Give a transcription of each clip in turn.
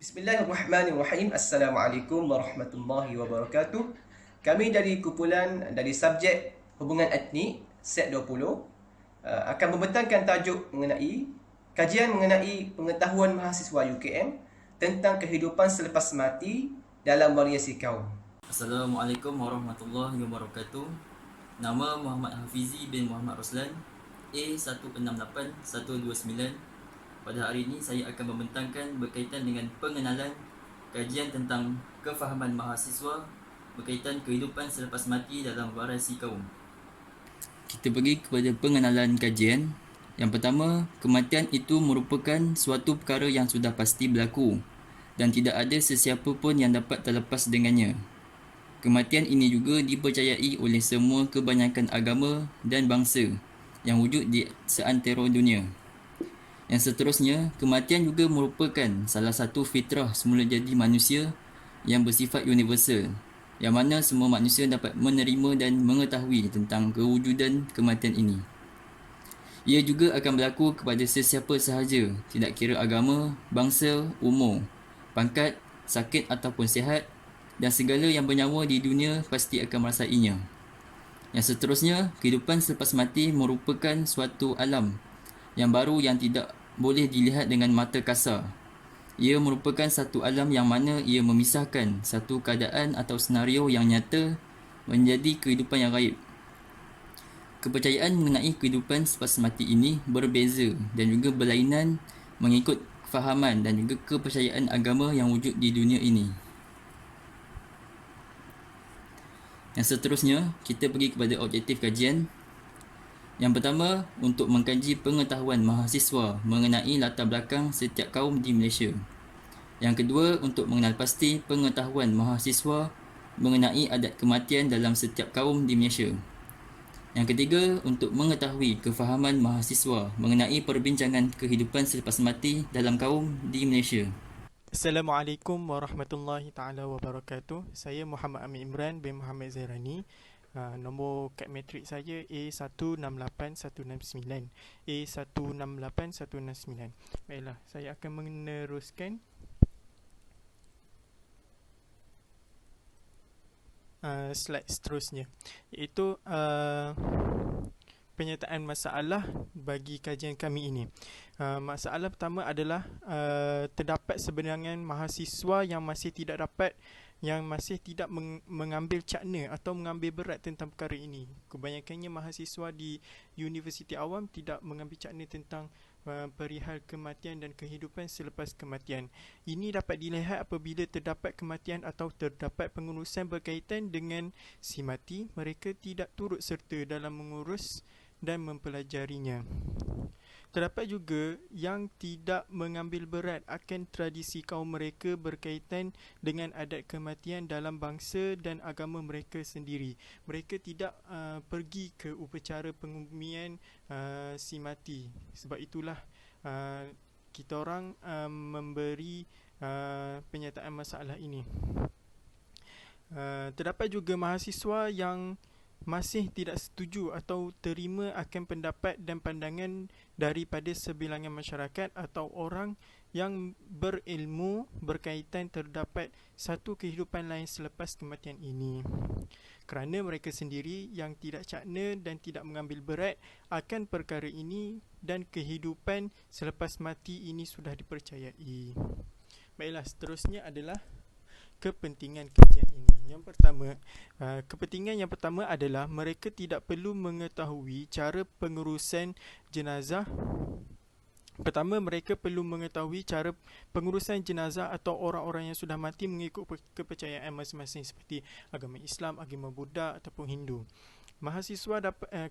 Bismillahirrahmanirrahim. Assalamualaikum warahmatullahi wabarakatuh. Kami dari kumpulan dari subjek hubungan etnik set 20 akan membentangkan tajuk mengenai kajian mengenai pengetahuan mahasiswa UKM tentang kehidupan selepas mati dalam variasi kaum. Assalamualaikum warahmatullahi wabarakatuh. Nama Muhammad Hafizi bin Muhammad Roslan, A168129. Pada hari ini saya akan membentangkan berkaitan dengan pengenalan kajian tentang kefahaman mahasiswa berkaitan kehidupan selepas mati dalam variasi kaum. Kita pergi kepada pengenalan kajian. Yang pertama, kematian itu merupakan suatu perkara yang sudah pasti berlaku dan tidak ada sesiapa pun yang dapat terlepas dengannya. Kematian ini juga dipercayai oleh semua kebanyakan agama dan bangsa yang wujud di seantero dunia. Yang seterusnya, kematian juga merupakan salah satu fitrah semula jadi manusia yang bersifat universal, yang mana semua manusia dapat menerima dan mengetahui tentang kewujudan kematian ini. Ia juga akan berlaku kepada sesiapa sahaja, tidak kira agama, bangsa, umur, pangkat, sakit ataupun sihat, dan segala yang bernyawa di dunia pasti akan merasainya. Yang seterusnya, kehidupan selepas mati merupakan suatu alam yang baru yang tidak boleh dilihat dengan mata kasar. Ia merupakan satu alam yang mana ia memisahkan satu keadaan atau senario yang nyata menjadi kehidupan yang gaib. Kepercayaan mengenai kehidupan selepas mati ini berbeza dan juga berlainan mengikut fahaman dan juga kepercayaan agama yang wujud di dunia ini. Yang seterusnya, kita pergi kepada objektif kajian. Yang pertama, untuk mengkaji pengetahuan mahasiswa mengenai latar belakang setiap kaum di Malaysia. Yang kedua, untuk mengenal pasti pengetahuan mahasiswa mengenai adat kematian dalam setiap kaum di Malaysia. Yang ketiga, untuk mengetahui kefahaman mahasiswa mengenai perbincangan kehidupan selepas mati dalam kaum di Malaysia. Assalamualaikum warahmatullahi taala wabarakatuh. Saya Muhammad Amin Imran bin Muhammad Zairani. Nombor kad matrik saya A168169. A168169. Baiklah, saya akan meneruskan slide seterusnya, iaitu penyertaan masalah bagi kajian kami ini. Masalah pertama adalah terdapat sebenarnya mahasiswa yang masih tidak mengambil cakna atau mengambil berat tentang perkara ini. Kebanyakannya mahasiswa di universiti awam tidak mengambil cakna tentang perihal kematian dan kehidupan selepas kematian. Ini dapat dilihat apabila terdapat kematian atau terdapat pengurusan berkaitan dengan si mati, mereka tidak turut serta dalam mengurus dan mempelajarinya. Terdapat juga yang tidak mengambil berat akan tradisi kaum mereka berkaitan dengan adat kematian dalam bangsa dan agama mereka sendiri. Mereka tidak pergi ke upacara pengumian si mati. Sebab itulah kita orang memberi penyertaan masalah ini. Terdapat juga mahasiswa yang masih tidak setuju atau terima akan pendapat dan pandangan daripada sebilangan masyarakat atau orang yang berilmu berkaitan terdapat satu kehidupan lain selepas kematian ini, kerana mereka sendiri yang tidak cakna dan tidak mengambil berat akan perkara ini dan kehidupan selepas mati ini sudah dipercayai. Baiklah, seterusnya adalah kepentingan kajian ini. Yang pertama, kepentingan yang pertama adalah mereka tidak perlu mengetahui cara pengurusan jenazah. Pertama, mereka perlu mengetahui cara pengurusan jenazah atau orang-orang yang sudah mati mengikut kepercayaan masing-masing seperti agama Islam, agama Buddha ataupun Hindu.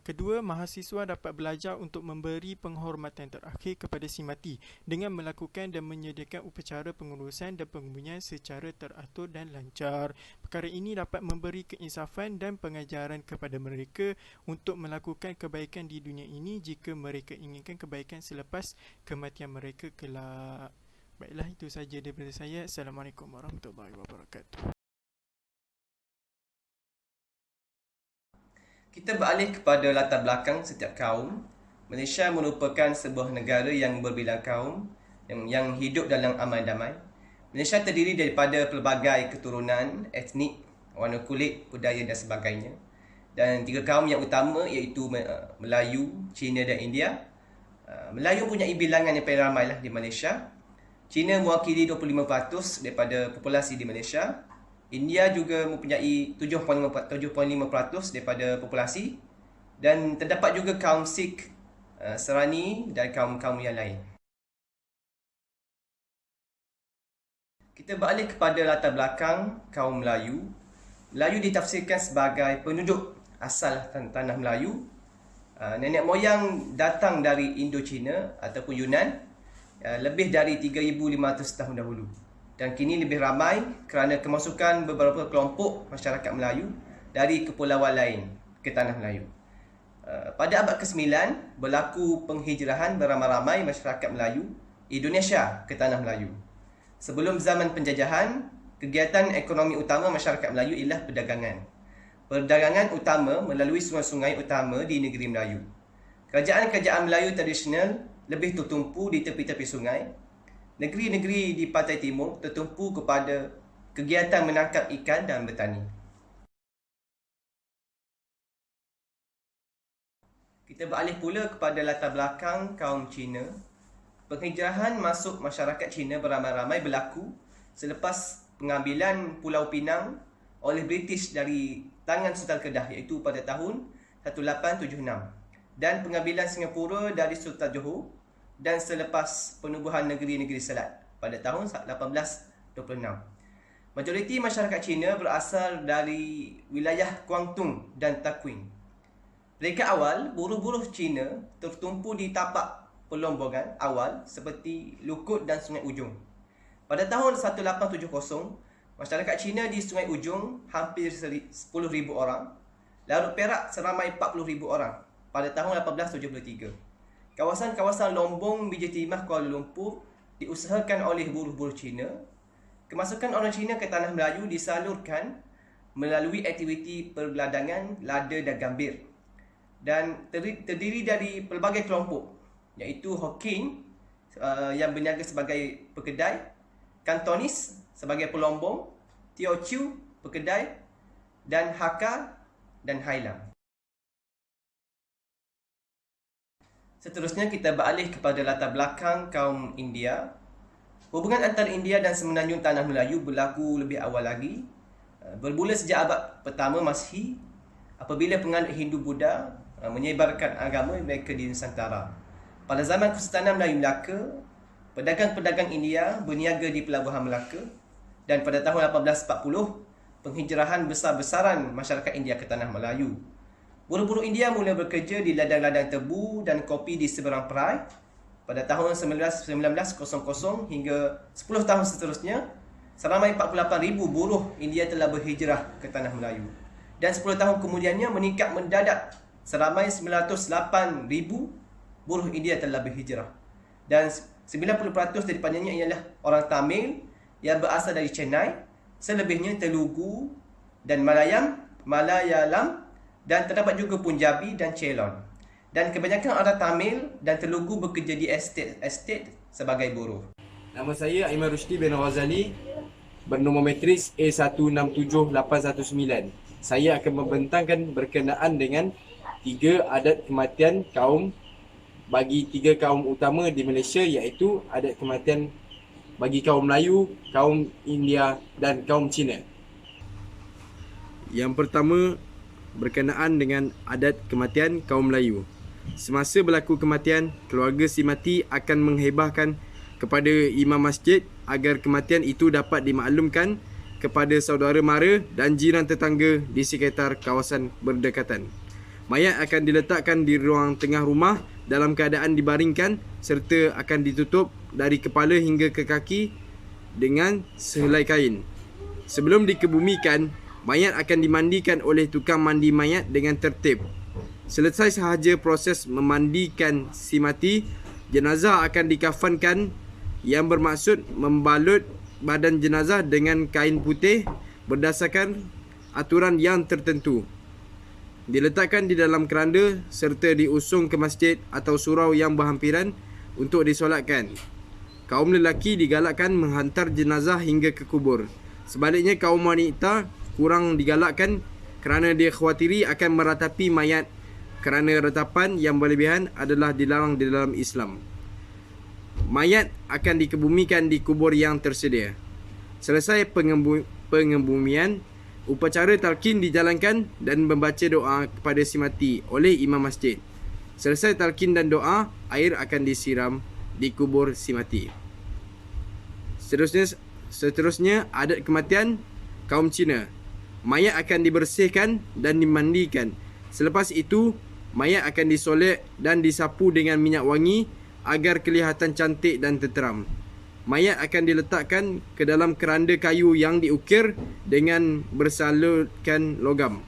Kedua, mahasiswa dapat belajar untuk memberi penghormatan terakhir kepada si mati dengan melakukan dan menyediakan upacara pengurusan dan pengumian secara teratur dan lancar. Perkara ini dapat memberi keinsafan dan pengajaran kepada mereka untuk melakukan kebaikan di dunia ini jika mereka inginkan kebaikan selepas kematian mereka kelak. Baiklah, itu saja daripada saya. Assalamualaikum warahmatullahi wabarakatuh. Kita beralih kepada latar belakang setiap kaum. Malaysia merupakan sebuah negara yang berbilang kaum yang hidup dalam aman damai. Malaysia terdiri daripada pelbagai keturunan, etnik, warna kulit, budaya dan sebagainya. Dan 3 kaum yang utama iaitu Melayu, Cina dan India. Melayu mempunyai bilangan yang paling ramai lah di Malaysia. Cina mewakili 25% daripada populasi di Malaysia. India juga mempunyai 7.5% daripada populasi. Dan terdapat juga kaum Sikh, Serani dan kaum-kaum yang lain. Kita beralih kepada latar belakang kaum Melayu. Melayu ditafsirkan sebagai penduduk asal tanah Melayu. Nenek moyang datang dari Indochina ataupun Yunan lebih dari 3,500 tahun dahulu. Dan kini lebih ramai kerana kemasukan beberapa kelompok masyarakat Melayu dari kepulauan lain ke tanah Melayu. Pada abad ke-9, berlaku penghijrahan beramai-ramai masyarakat Melayu Indonesia ke tanah Melayu. Sebelum zaman penjajahan, kegiatan ekonomi utama masyarakat Melayu ialah perdagangan. Perdagangan utama melalui sungai-sungai utama di negeri Melayu. Kerajaan-kerajaan Melayu tradisional lebih tertumpu di tepi-tepi sungai. Negeri-negeri di pantai timur tertumpu kepada kegiatan menangkap ikan dan bertani. Kita beralih pula kepada latar belakang kaum Cina. Penghijrahan masuk masyarakat Cina beramai-ramai berlaku selepas pengambilan Pulau Pinang oleh British dari tangan Sultan Kedah iaitu pada tahun 1876 dan pengambilan Singapura dari Sultan Johor dan selepas penubuhan negeri-negeri Selat pada tahun 1826. Majoriti masyarakat Cina berasal dari wilayah Guangdong dan Takwing. Peringkat awal, buruh-buruh Cina tertumpu di tapak pelombongan awal seperti Lukut dan Sungai Ujong. Pada tahun 1870, masyarakat Cina di Sungai Ujong hampir 10,000 orang, Larut Perak seramai 40,000 orang pada tahun 1873. Kawasan-kawasan Lombong, Biji Timah, Kuala Lumpur diusahakan oleh buruh-buruh Cina. Kemasukan orang Cina ke tanah Melayu disalurkan melalui aktiviti pergeladangan, lada dan gambir. Dan terdiri dari pelbagai kelompok iaitu Hokkien yang berniaga sebagai pekedai, Kantonis sebagai pelombong, Teochew pekedai dan Hakka dan Hailam. Seterusnya kita beralih kepada latar belakang kaum India. Hubungan antara India dan Semenanjung Tanah Melayu berlaku lebih awal lagi. Bermula sejak abad pertama Masihi apabila penganut Hindu-Buddha menyebarkan agama mereka di Nusantara. Pada zaman Kesultanan Melayu Melaka, pedagang-pedagang India berniaga di Pelabuhan Melaka dan pada tahun 1840, penghijrahan besar-besaran masyarakat India ke tanah Melayu. Buruh-buruh India mula bekerja di ladang-ladang tebu dan kopi di seberang perai. Pada tahun 1900 hingga 10 tahun seterusnya, seramai 48,000 buruh India telah berhijrah ke tanah Melayu. Dan 10 tahun kemudiannya meningkat mendadak, seramai 908,000 buruh India telah berhijrah. Dan 90% daripadanya ialah orang Tamil yang berasal dari Chennai, selebihnya Telugu dan Malayalam dan terdapat juga Punjabi dan Ceylon. Dan kebanyakan orang Tamil dan Telugu bekerja di estate sebagai buruh. Nama saya Aiman Rushdi bin Ghazali, bernombor matris A167819. Saya akan membentangkan berkenaan dengan 3 adat kematian kaum bagi 3 kaum utama di Malaysia, iaitu adat kematian bagi kaum Melayu, kaum India dan kaum Cina. Yang pertama berkenaan dengan adat kematian kaum Melayu. Semasa berlaku kematian, keluarga si mati akan menghibahkan kepada imam masjid agar kematian itu dapat dimaklumkan kepada saudara mara dan jiran tetangga di sekitar kawasan berdekatan. Mayat akan diletakkan di ruang tengah rumah dalam keadaan dibaringkan serta akan ditutup dari kepala hingga ke kaki dengan sehelai kain. Sebelum dikebumikan, mayat akan dimandikan oleh tukang mandi mayat dengan tertib. Selesai sahaja proses memandikan si mati, jenazah akan dikafankan yang bermaksud membalut badan jenazah dengan kain putih berdasarkan aturan yang tertentu. Diletakkan di dalam keranda serta diusung ke masjid atau surau yang berhampiran untuk disolatkan. kaum lelaki digalakkan menghantar jenazah hingga ke kubur. Sebaliknya kaum wanita kurang digalakkan kerana dia khawatiri akan meratapi mayat, kerana ratapan yang berlebihan adalah dilarang di dalam Islam. Mayat akan dikebumikan di kubur yang tersedia. Selesai pengebumian, upacara talqin dijalankan dan membaca doa kepada si mati oleh imam masjid. Selesai talqin dan doa, air akan disiram di kubur si mati. Seterusnya adat kematian kaum Cina. Mayat akan dibersihkan dan dimandikan. Selepas itu, mayat akan disolek dan disapu dengan minyak wangi agar kelihatan cantik dan tenteram. Mayat akan diletakkan ke dalam keranda kayu yang diukir dengan bersalurkan logam.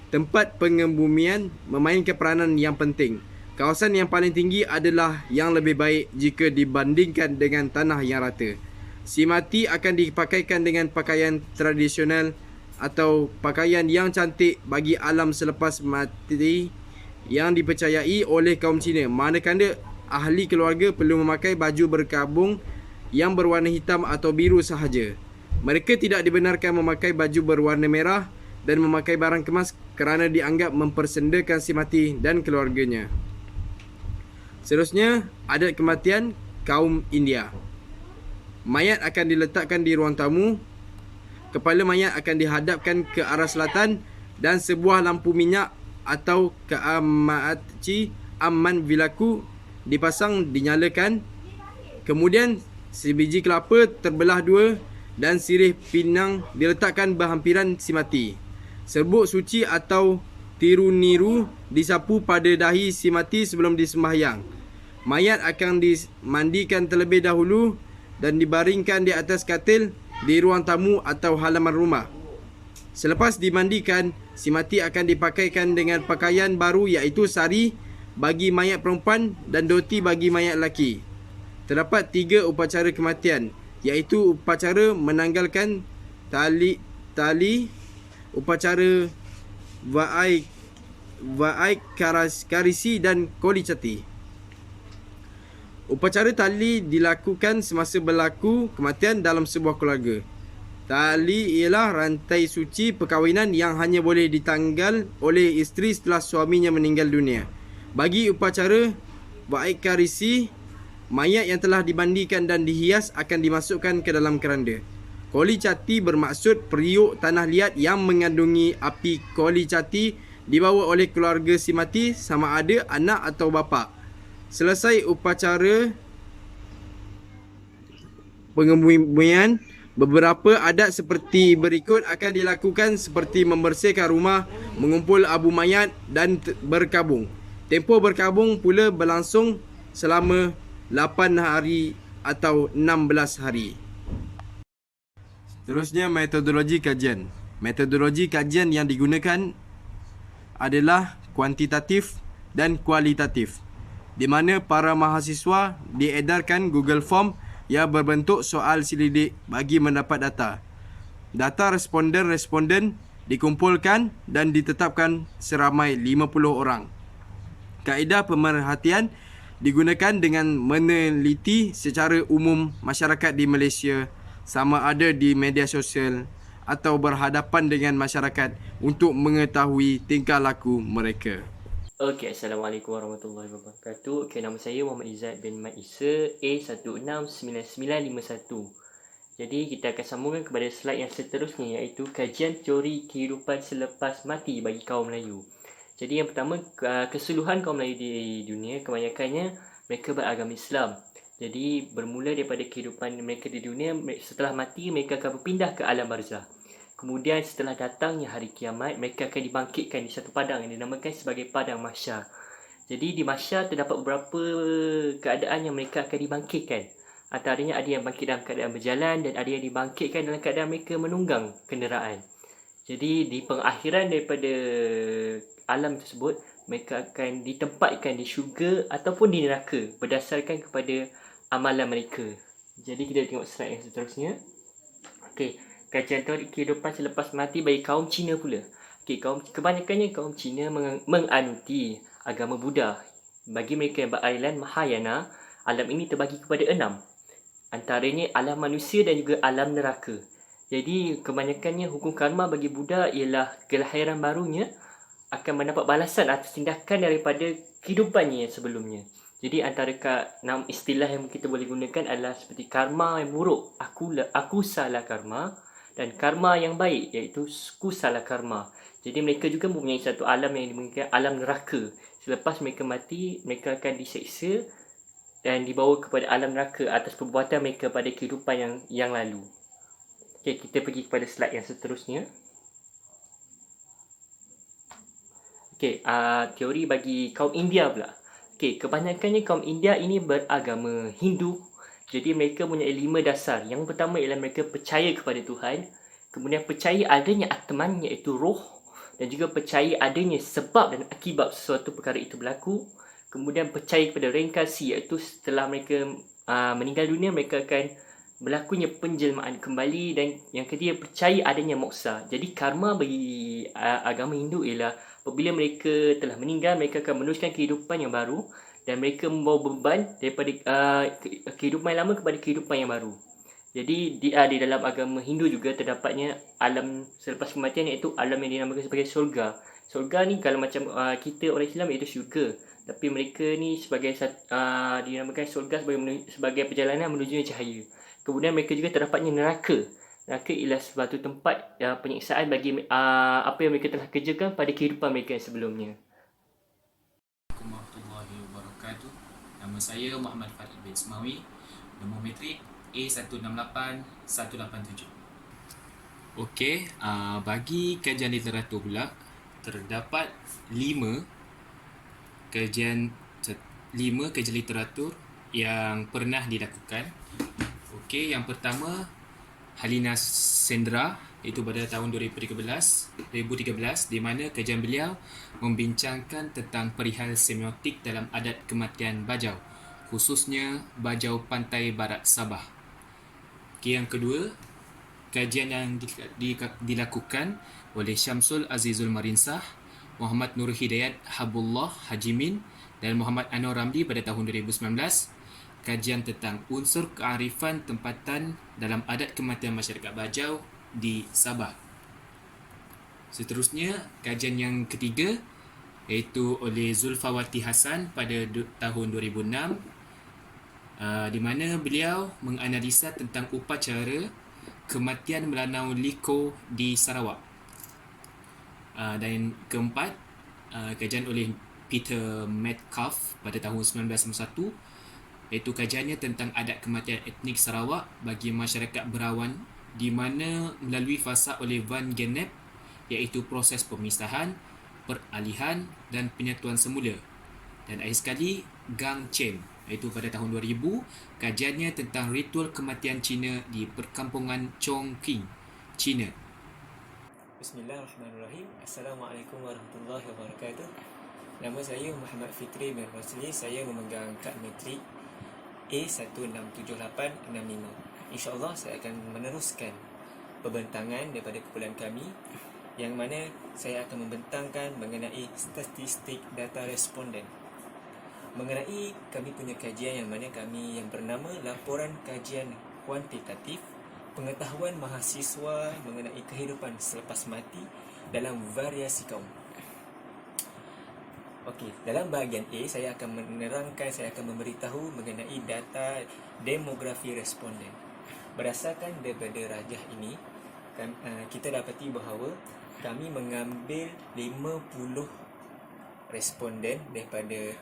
Tempat pengebumian memainkan peranan yang penting. Kawasan yang paling tinggi adalah yang lebih baik jika dibandingkan dengan tanah yang rata. Si mati akan dipakaikan dengan pakaian tradisional atau pakaian yang cantik bagi alam selepas mati yang dipercayai oleh kaum Cina. Manakala ahli keluarga perlu memakai baju berkabung yang berwarna hitam atau biru sahaja. Mereka tidak dibenarkan memakai baju berwarna merah dan memakai barang kemas kerana dianggap mempersendakan si mati dan keluarganya. Seterusnya, adat kematian kaum India. Mayat akan diletakkan di ruang tamu. Kepala mayat akan dihadapkan ke arah selatan dan sebuah lampu minyak atau keamaatci aman vilaku dipasang dinyalakan. Kemudian sebiji kelapa terbelah dua dan sirih pinang diletakkan berhampiran si mati. Serbuk suci atau tiru-niru disapu pada dahi si mati sebelum disembahyang. Mayat akan dimandikan terlebih dahulu dan dibaringkan di atas katil di ruang tamu atau halaman rumah. Selepas dimandikan, si mati akan dipakaikan dengan pakaian baru iaitu sari bagi mayat perempuan dan dhoti bagi mayat lelaki. Terdapat 3 upacara kematian iaitu upacara menanggalkan tali, upacara Va'ai Karisi dan Koli Cati. Upacara tali dilakukan semasa berlaku kematian dalam sebuah keluarga. Tali ialah rantai suci perkahwinan yang hanya boleh ditanggal oleh isteri setelah suaminya meninggal dunia. Bagi upacara Vaikarisi, mayat yang telah dimandikan dan dihias akan dimasukkan ke dalam keranda. Koli Cati bermaksud periuk tanah liat yang mengandungi api koli cati dibawa oleh keluarga si mati sama ada anak atau bapa. Selesai upacara pengebumian, beberapa adat seperti berikut akan dilakukan seperti membersihkan rumah, mengumpul abu mayat dan berkabung. Tempoh berkabung pula berlangsung selama 8 hari atau 16 hari. Seterusnya, metodologi kajian. Metodologi kajian yang digunakan adalah kuantitatif dan kualitatif, di mana para mahasiswa diedarkan Google Form yang berbentuk soal selidik bagi mendapat data. Data responden dikumpulkan dan ditetapkan seramai 50 orang. Kaedah pemerhatian digunakan dengan meneliti secara umum masyarakat di Malaysia sama ada di media sosial atau berhadapan dengan masyarakat untuk mengetahui tingkah laku mereka. Okey, Assalamualaikum warahmatullahi wabarakatuh. Okey, nama saya Muhammad Izzat bin Mat Isa, A169951. Jadi, kita akan sambungkan kepada slide yang seterusnya iaitu kajian teori kehidupan selepas mati bagi kaum Melayu. Jadi, yang pertama, keseluruhan kaum Melayu di dunia, kebanyakannya mereka beragama Islam. Jadi, bermula daripada kehidupan mereka di dunia, setelah mati, mereka akan berpindah ke alam barzah. Kemudian setelah datangnya hari kiamat, mereka akan dibangkitkan di satu padang yang dinamakan sebagai padang mahsyar. Jadi di mahsyar terdapat beberapa keadaan yang mereka akan dibangkitkan. Antaranya ada yang bangkit dalam keadaan berjalan dan ada yang dibangkitkan dalam keadaan mereka menunggang kenderaan. Jadi di pengakhiran daripada alam tersebut, mereka akan ditempatkan di syurga ataupun di neraka berdasarkan kepada amalan mereka. Jadi kita tengok slide yang seterusnya. Okey. Kajian teori kehidupan selepas mati bagi kaum Cina pula. Kebanyakannya kaum Cina menganuti agama Buddha. Bagi mereka yang beraliran Mahayana, alam ini terbagi kepada 6. Antaranya alam manusia dan juga alam neraka. Jadi kebanyakannya hukum karma bagi Buddha ialah kelahiran barunya akan mendapat balasan atas tindakan daripada kehidupannya yang sebelumnya. Jadi antara enam istilah yang kita boleh gunakan adalah seperti karma yang buruk, aku salah karma, dan karma yang baik iaitu kusala karma. Jadi mereka juga mempunyai satu alam yang dimulakan alam neraka. Selepas mereka mati, mereka akan diseksa dan dibawa kepada alam neraka atas perbuatan mereka pada kehidupan yang lalu. Okey, kita pergi kepada slide yang seterusnya. Okey, teori bagi kaum India pula. Okey, kebanyakannya kaum India ini beragama Hindu. Jadi mereka mempunyai 5 dasar. Yang pertama ialah mereka percaya kepada Tuhan. Kemudian percaya adanya Atman iaitu roh. Dan juga percaya adanya sebab dan akibat sesuatu perkara itu berlaku. Kemudian percaya kepada reinkarnasi iaitu setelah mereka meninggal dunia mereka akan berlakunya penjelmaan kembali. Dan yang ketiga percaya adanya moksa. Jadi karma bagi agama Hindu ialah apabila mereka telah meninggal mereka akan meneruskan kehidupan yang baru dan mereka membawa beban daripada kehidupan yang lama kepada kehidupan yang baru. Jadi di dalam agama Hindu juga terdapatnya alam selepas kematian iaitu alam yang dinamakan sebagai surga. Surga ni kalau macam kita orang Islam iaitu syurga. Tapi mereka ni sebagai dinamakan surga sebagai perjalanan menuju cahaya. Kemudian mereka juga terdapatnya neraka. Neraka ialah suatu tempat penyiksaan bagi apa yang mereka telah kerjakan pada kehidupan mereka yang sebelumnya. Assalamualaikum warahmatullahi wabarakatuh. Nama saya Muhammad Farid bin Smawi. Nombor metrik A168187. Okey, bagi kajian literatur pula terdapat 5 kajian literatur yang pernah dilakukan. Okey, yang pertama Halina Sendra iaitu pada tahun 2013 di mana kajian beliau membincangkan tentang perihal semiotik dalam adat kematian bajau, khususnya bajau pantai barat Sabah. Okay, yang kedua, kajian yang dilakukan oleh Syamsul Azizul Marinsah, Muhammad Nur Hidayat Habullah Hajimin dan Muhammad Anwar Ramli pada tahun 2019, kajian tentang unsur kearifan tempatan dalam adat kematian masyarakat bajau di Sabah. Seterusnya, kajian yang ketiga iaitu oleh Zulfawati Hasan pada tahun 2006, di mana beliau menganalisa tentang upacara kematian Melanau Liko di Sarawak. Dan keempat, kajian oleh Peter Metcalf pada tahun 1991 iaitu kajiannya tentang adat kematian etnik Sarawak bagi masyarakat Berawan di mana melalui fasa oleh Van Gennep iaitu proses pemisahan, peralihan dan penyatuan semula. Dan akhir sekali Gang Chen iaitu pada tahun 2000 kajiannya tentang ritual kematian Cina di perkampungan Chongqing, China. Bismillahirrahmanirrahim. Assalamualaikum warahmatullahi wabarakatuh. Nama saya Muhammad Fitri bin Rosli. Saya memegang kad metrik A167865. InsyaAllah saya akan meneruskan pembentangan daripada kumpulan kami yang mana saya akan membentangkan mengenai statistik data responden. Mengenai kami punya kajian yang bernama Laporan Kajian Kuantitatif Pengetahuan Mahasiswa mengenai kehidupan selepas mati dalam variasi kaum. Okey, dalam bahagian A saya akan memberitahu mengenai data demografi responden. Berdasarkan daripada rajah ini, kita dapati bahawa kami mengambil 50 responden daripada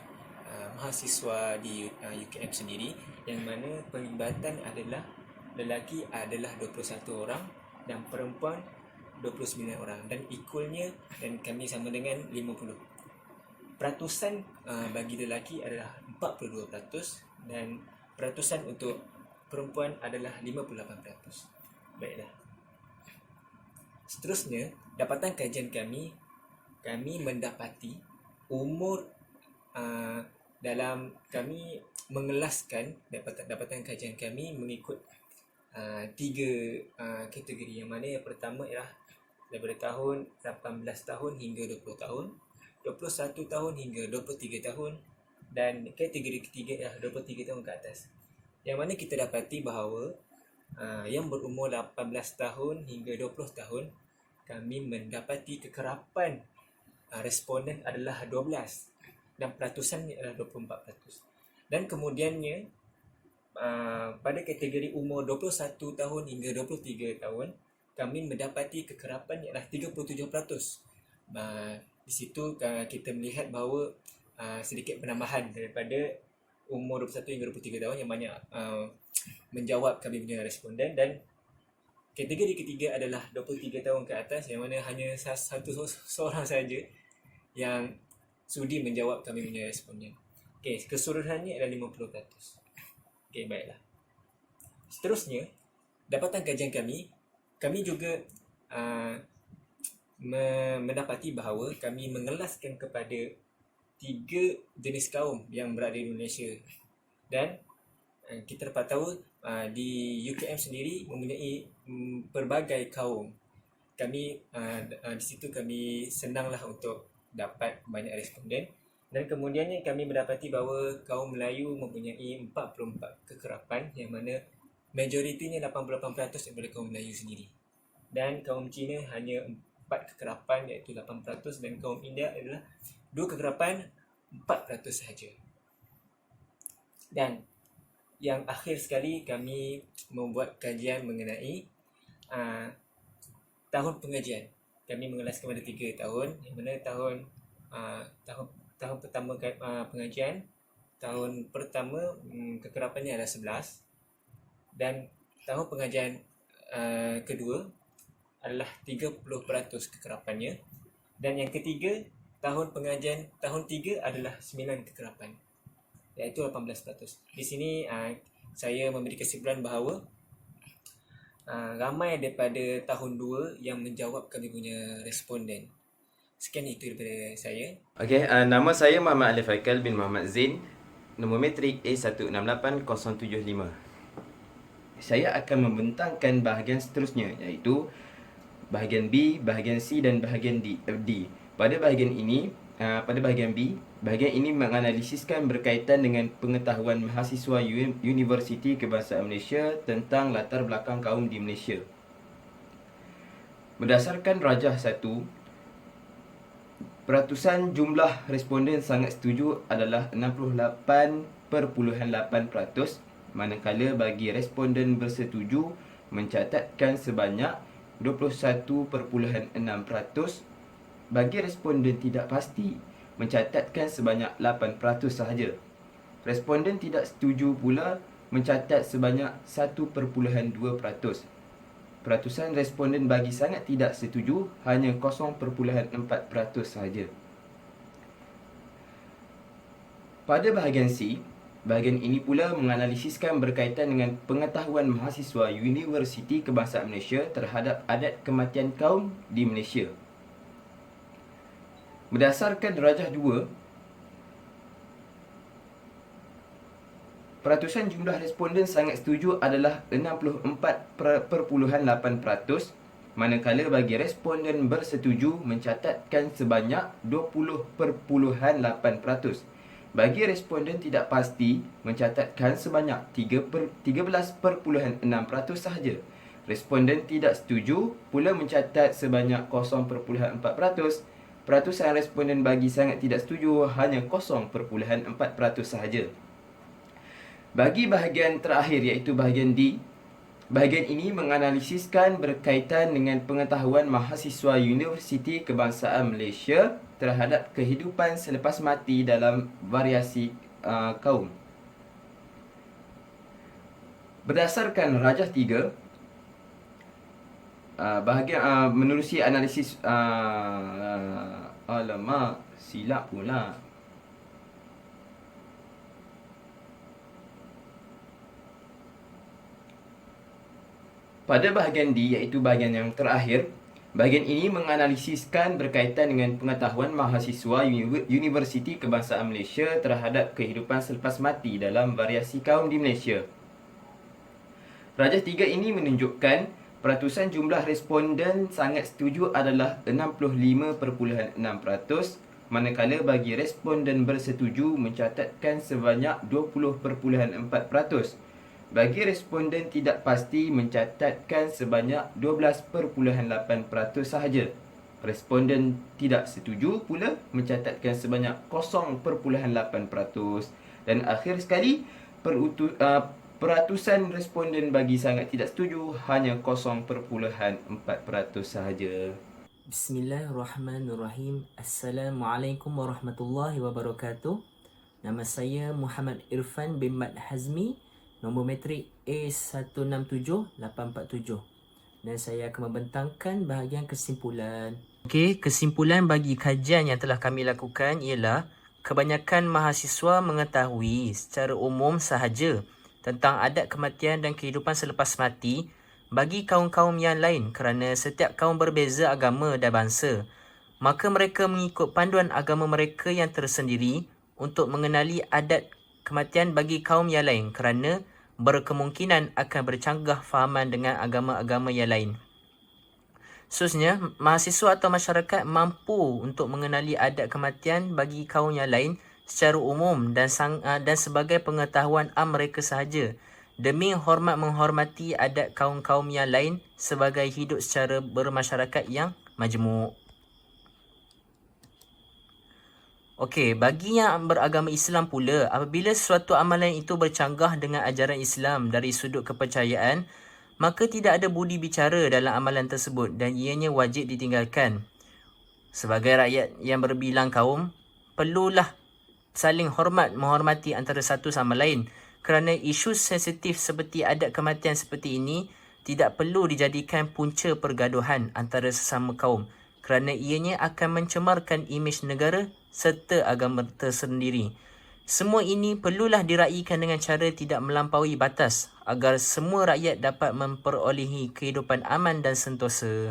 mahasiswa di UKM sendiri, yang mana pelibatan adalah lelaki adalah 21 orang dan perempuan 29 orang dan equalnya dan kami sama dengan 50. Peratusan bagi lelaki adalah 42% dan peratusan untuk perempuan adalah 58%. Baiklah. Seterusnya, dapatan kajian kami mendapati umur dalam kami mengelaskan dapatan kajian kami mengikut 3 kategori, yang mana yang pertama ialah daripada tahun 18 tahun hingga 20 tahun, 21 tahun hingga 23 tahun dan kategori ketiga ialah 23 tahun ke atas. yang mana kita dapati bahawa yang berumur 18 tahun hingga 20 tahun, kami mendapati kekerapan responden adalah 12 dan peratusannya adalah 24%. Dan kemudiannya pada kategori umur 21 tahun hingga 23 tahun, kami mendapati kekerapan ialah 37%. Di situ kita melihat bahawa sedikit penambahan daripada umur 21 hingga 23 tahun yang banyak menjawab kami punya responden. Dan kategori ketiga adalah 23 tahun ke atas, yang mana hanya seorang saja yang sudi menjawab kami punya responden. Okey, keseluruhannya adalah 50%. Okey, baiklah. Seterusnya, dapatan kajian kami juga mendapati bahawa kami mengelaskan kepada 3 jenis kaum yang berada di Indonesia. Dan kita dapat tahu di UKM sendiri mempunyai pelbagai kaum. Kami di situ kami senanglah untuk dapat banyak responden. Dan kemudiannya kami mendapati bahawa kaum Melayu mempunyai 44 kekerapan, yang mana majoritinya 88% daripada kaum Melayu sendiri. Dan kaum Cina hanya 4 kekerapan iaitu 8%, dan kaum India adalah 2 kekerapan 4% sahaja. Dan yang akhir sekali, kami membuat kajian mengenai tahun pengajian. Kami mengelas kepada 3 tahun, yang mana tahun pertama pengajian, tahun pertama kekerapannya adalah 11, dan tahun pengajian kedua adalah 30% kekerapannya, dan yang ketiga tahun pengajian tahun 3 adalah 9 kekerapan, iaitu 18%. Di sini saya memberi kesimpulan bahawa ramai daripada tahun 2 yang menjawab kami punya responden. Sekian itu daripada saya. Okey, nama saya Muhammad Alif Haikal bin Muhammad Zain. Nombor matrik A168075. Saya akan membentangkan bahagian seterusnya, iaitu bahagian B, bahagian C dan bahagian D. Pada bahagian B, bahagian ini menganalisiskan berkaitan dengan pengetahuan mahasiswa Universiti Kebangsaan Malaysia tentang latar belakang kaum di Malaysia. Berdasarkan rajah 1, peratusan jumlah responden sangat setuju adalah 68.8%, manakala bagi responden bersetuju mencatatkan sebanyak 21.6%. Bagi responden tidak pasti mencatatkan sebanyak 8% sahaja. Responden tidak setuju pula mencatat sebanyak 1.2%. Peratusan responden bagi sangat tidak setuju hanya 0.4% sahaja. Pada bahagian C, bahagian ini pula menganalisiskan berkaitan dengan pengetahuan mahasiswa Universiti Kebangsaan Malaysia terhadap adat kematian kaum di Malaysia. Berdasarkan rajah 2, peratusan jumlah responden sangat setuju adalah 64.8%, manakala bagi responden bersetuju mencatatkan sebanyak 20.8%. Bagi responden tidak pasti mencatatkan sebanyak 13.6% sahaja. Responden tidak setuju pula mencatat sebanyak 0.4%. Peratusan responden bagi sangat tidak setuju hanya 0.4% sahaja. Bagi bahagian terakhir iaitu bahagian D, bahagian ini menganalisiskan berkaitan dengan pengetahuan mahasiswa Universiti Kebangsaan Malaysia terhadap kehidupan selepas mati dalam variasi kaum. Berdasarkan rajah 3, bahagian menerusi analisis alamak, silap pula. Pada bahagian D iaitu bahagian yang terakhir, bahagian ini menganalisiskan berkaitan dengan pengetahuan mahasiswa Universiti Kebangsaan Malaysia terhadap kehidupan selepas mati dalam variasi kaum di Malaysia. Rajah 3 ini menunjukkan peratusan jumlah responden sangat setuju adalah 65.6%, manakala bagi responden bersetuju mencatatkan sebanyak 20.4%. Bagi responden tidak pasti mencatatkan sebanyak 12.8% sahaja. Responden tidak setuju pula mencatatkan sebanyak 0.8%. Dan akhir sekali, peratusan responden bagi sangat tidak setuju hanya 0.4% sahaja. Bismillahirrahmanirrahim. Assalamualaikum warahmatullahi wabarakatuh. Nama saya Muhammad Irfan bin Mat Hazmi, nombor matrik A167847, dan saya akan membentangkan bahagian kesimpulan. Okey, kesimpulan bagi kajian yang telah kami lakukan ialah kebanyakan mahasiswa mengetahui secara umum sahaja tentang adat kematian dan kehidupan selepas mati bagi kaum-kaum yang lain kerana setiap kaum berbeza agama dan bangsa. Maka mereka mengikut panduan agama mereka yang tersendiri untuk mengenali adat kematian bagi kaum yang lain kerana berkemungkinan akan bercanggah fahaman dengan agama-agama yang lain. Seterusnya, mahasiswa atau masyarakat mampu untuk mengenali adat kematian bagi kaum yang lain secara umum dan sebagai pengetahuan am mereka sahaja, demi menghormati adat kaum-kaum yang lain sebagai hidup secara bermasyarakat yang majmuk. Okey, bagi yang beragama Islam pula, apabila suatu amalan itu bercanggah dengan ajaran Islam dari sudut kepercayaan, maka tidak ada budi bicara dalam amalan tersebut dan ianya wajib ditinggalkan. Sebagai rakyat yang berbilang kaum, perlulah saling menghormati antara satu sama lain kerana isu sensitif seperti adat kematian seperti ini tidak perlu dijadikan punca pergaduhan antara sesama kaum kerana ianya akan mencemarkan imej negara serta agama tersendiri. Semua ini perlulah diraikan dengan cara tidak melampaui batas agar semua rakyat dapat memperolehi kehidupan aman dan sentosa.